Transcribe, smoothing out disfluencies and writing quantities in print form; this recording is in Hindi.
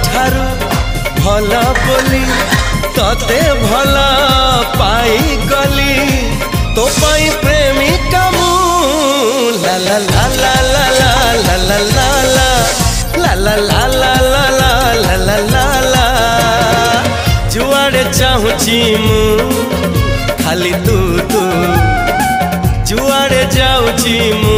ठारू भल बोली तते भल पाई गली तो पाई प्रेमिका मु ला ला ला ला ला ला ला ला ला ला ला ला ला ला ला ला ला जुआड़े चाहूची मु खाली तू तू जुआड़े जाऊची मु।